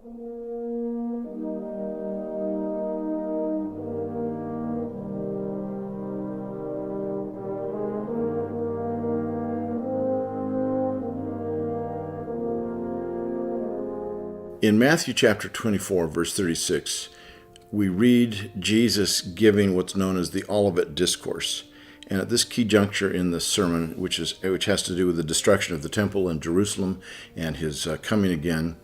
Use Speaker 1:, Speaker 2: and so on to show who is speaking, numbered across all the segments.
Speaker 1: In Matthew chapter 24, verse 36, we read Jesus giving what's known as the Olivet Discourse. And at this key juncture in the sermon, which has to do with the destruction of the temple in Jerusalem and his coming again,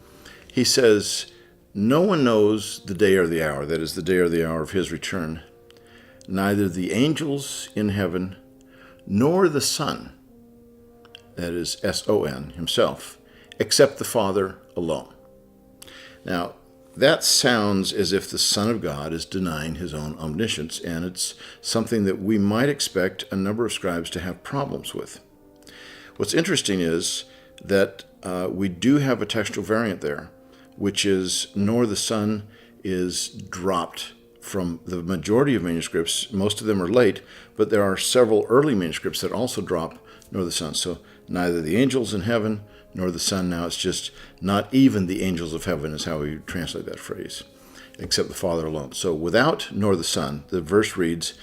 Speaker 1: he says, "No one knows the day or the hour," that is, the day or the hour of his return, "neither the angels in heaven, nor the Son," that is, S-O-N, himself, "except the Father alone." Now, that sounds as if the Son of God is denying his own omniscience, and it's something that we might expect a number of scribes to have problems with. What's interesting is that we do have a textual variant there, which is "nor the Son" is dropped from the majority of manuscripts. Most of them are late, but there are several early manuscripts that also drop "nor the Son." So neither the angels in heaven nor the Son. Now it's just "not even the angels of heaven" is how we translate that phrase, except the Father alone. So without "nor the Son," the verse reads,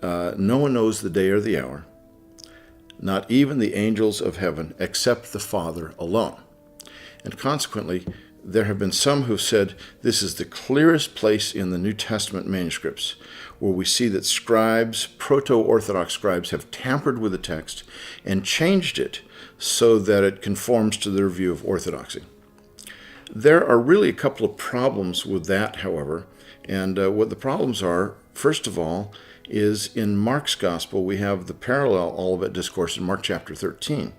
Speaker 1: "No one knows the day or the hour, not even the angels of heaven, except the Father alone." And consequently, there have been some who've said this is the clearest place in the New Testament manuscripts where we see that scribes, proto-Orthodox scribes, have tampered with the text and changed it so that it conforms to their view of orthodoxy. There are really a couple of problems with that, however, and what the problems are, first of all, is in Mark's Gospel, we have the parallel Olivet Discourse in Mark chapter 13.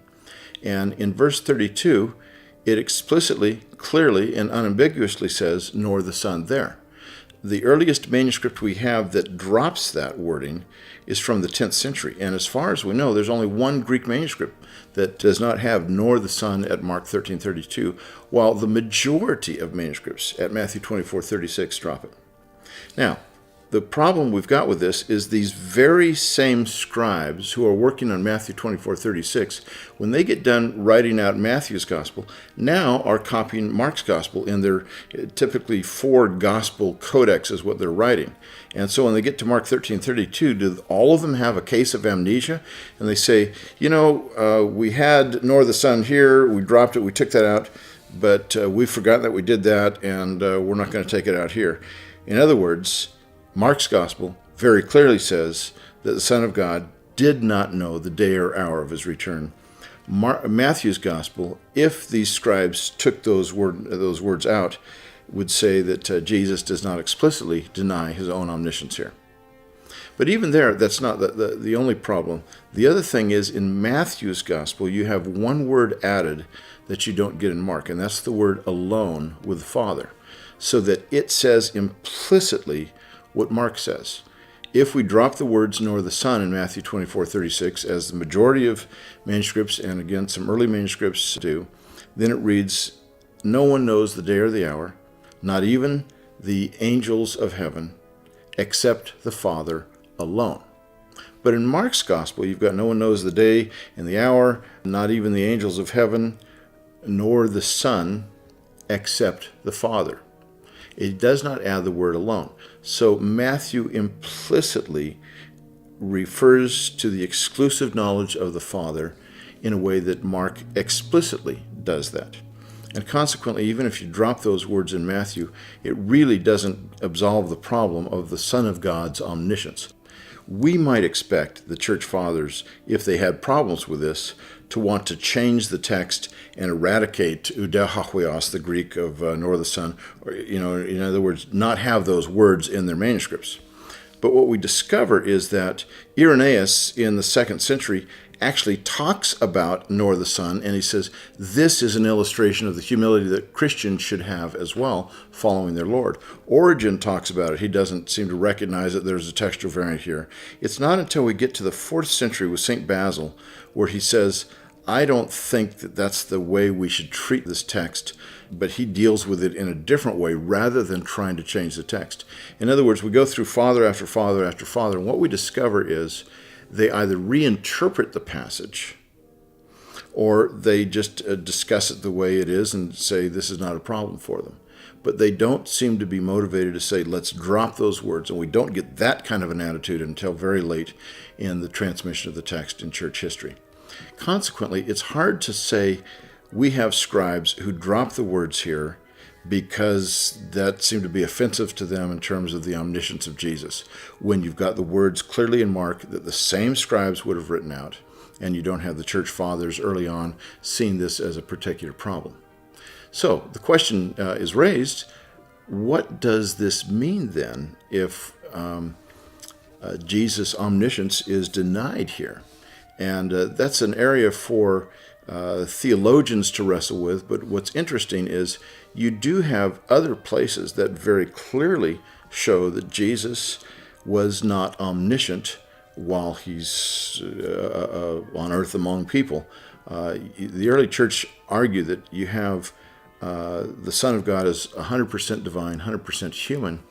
Speaker 1: And in verse 32, it explicitly, clearly, and unambiguously says, "nor the Son" there. The earliest manuscript we have that drops that wording is from the 10th century. And as far as we know, there's only one Greek manuscript that does not have "nor the Son" at Mark 13:32, while the majority of manuscripts at Matthew 24:36 drop it. Now, the problem we've got with this is these very same scribes who are working on Matthew 24:36, when they get done writing out Matthew's gospel, now are copying Mark's gospel in their typically 4 gospel codex is what they're writing. And so when they get to Mark 13:32, do all of them have a case of amnesia? And they say, we had "nor the Son" here, we dropped it, we took that out, but we forgot that we did that, and we're not going to take it out here. In other words, Mark's gospel very clearly says that the Son of God did not know the day or hour of his return. Matthew's gospel, if these scribes took those words out, would say that Jesus does not explicitly deny his own omniscience here. But even there, that's not the only problem. The other thing is, in Matthew's gospel, you have one word added that you don't get in Mark, and that's the word "alone" with the Father, so that it says implicitly what Mark says. If we drop the words "nor the Son" in Matthew 24:36, as the majority of manuscripts, and again some early manuscripts do, then it reads, "No one knows the day or the hour, not even the angels of heaven, except the Father alone." But in Mark's gospel, you've got "no one knows the day and the hour, not even the angels of heaven, nor the Son, except the Father." It does not add the word "alone." So Matthew implicitly refers to the exclusive knowledge of the Father in a way that Mark explicitly does that. And consequently, even if you drop those words in Matthew, it really doesn't absolve the problem of the Son of God's omniscience. We might expect the church fathers, if they had problems with this, to want to change the text and eradicate "oudehahuios," the Greek of "nor the Son," or, in other words, not have those words in their manuscripts. But what we discover is that Irenaeus in the 2nd century actually talks about "nor the Son," and he says this is an illustration of the humility that Christians should have as well, following their Lord. Origen talks about it. He doesn't seem to recognize that there's a textual variant here. It's not until we get to the 4th century with St. Basil where he says, "I don't think that that's the way we should treat this text," but he deals with it in a different way rather than trying to change the text. In other words, we go through father after father after father, and what we discover is they either reinterpret the passage or they just discuss it the way it is and say this is not a problem for them. but they don't seem to be motivated to say, let's drop those words. And we don't get that kind of an attitude until very late in the transmission of the text in church history. Consequently, it's hard to say we have scribes who drop the words here because that seemed to be offensive to them in terms of the omniscience of Jesus, when you've got the words clearly in Mark that the same scribes would have written out, and you don't have the church fathers early on seeing this as a particular problem. So the question is raised, what does this mean then if Jesus' omniscience is denied here? And that's an area for theologians to wrestle with, but what's interesting is you do have other places that very clearly show that Jesus was not omniscient while he's on earth among people. The early church argued that you have the Son of God as 100% divine, 100% human,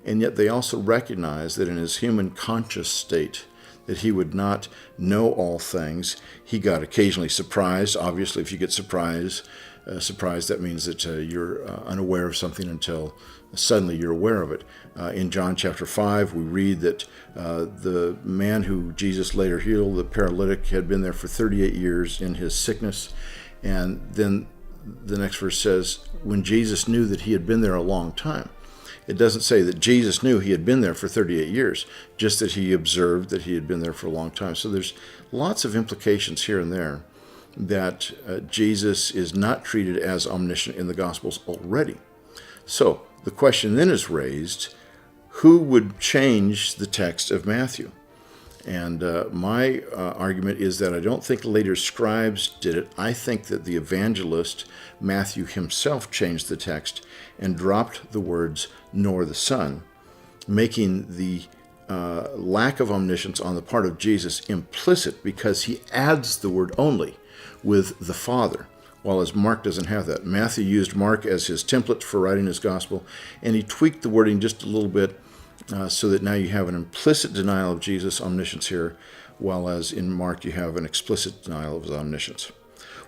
Speaker 1: and yet they also recognize that in his human conscious state, that he would not know all things. He got occasionally surprised. Obviously, if you get surprised, that means that you're unaware of something until suddenly you're aware of it. In John chapter 5, we read that the man who Jesus later healed, the paralytic, had been there for 38 years in his sickness. And then the next verse says, when Jesus knew that he had been there a long time. It doesn't say that Jesus knew he had been there for 38 years, just that he observed that he had been there for a long time. So there's lots of implications here and there that Jesus is not treated as omniscient in the Gospels already. So the question then is raised, who would change the text of Matthew? And my argument is that I don't think later scribes did it. I think that the evangelist Matthew himself changed the text and dropped the words, nor the Son, making the lack of omniscience on the part of Jesus implicit because he adds the word only with the Father, while as Mark doesn't have that. Matthew used Mark as his template for writing his gospel, and he tweaked the wording just a little bit so that now you have an implicit denial of Jesus' omniscience here, while as in Mark you have an explicit denial of his omniscience.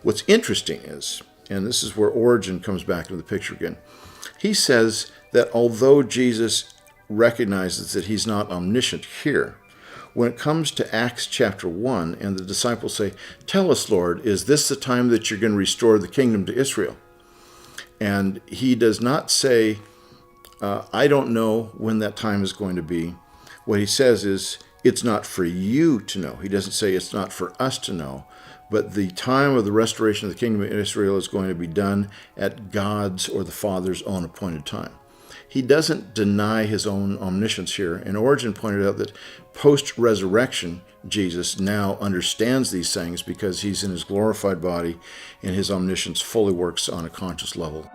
Speaker 1: What's interesting is, and this is where Origen comes back into the picture again, he says that although Jesus recognizes that he's not omniscient here, when it comes to Acts chapter 1 and the disciples say, tell us, Lord, is this the time that you're going to restore the kingdom to Israel? And he does not say, I don't know when that time is going to be. What he says is, it's not for you to know. He doesn't say it's not for us to know, but the time of the restoration of the kingdom of Israel is going to be done at God's or the Father's own appointed time. He doesn't deny his own omniscience here, and Origen pointed out that post-resurrection, Jesus now understands these things because he's in his glorified body and his omniscience fully works on a conscious level.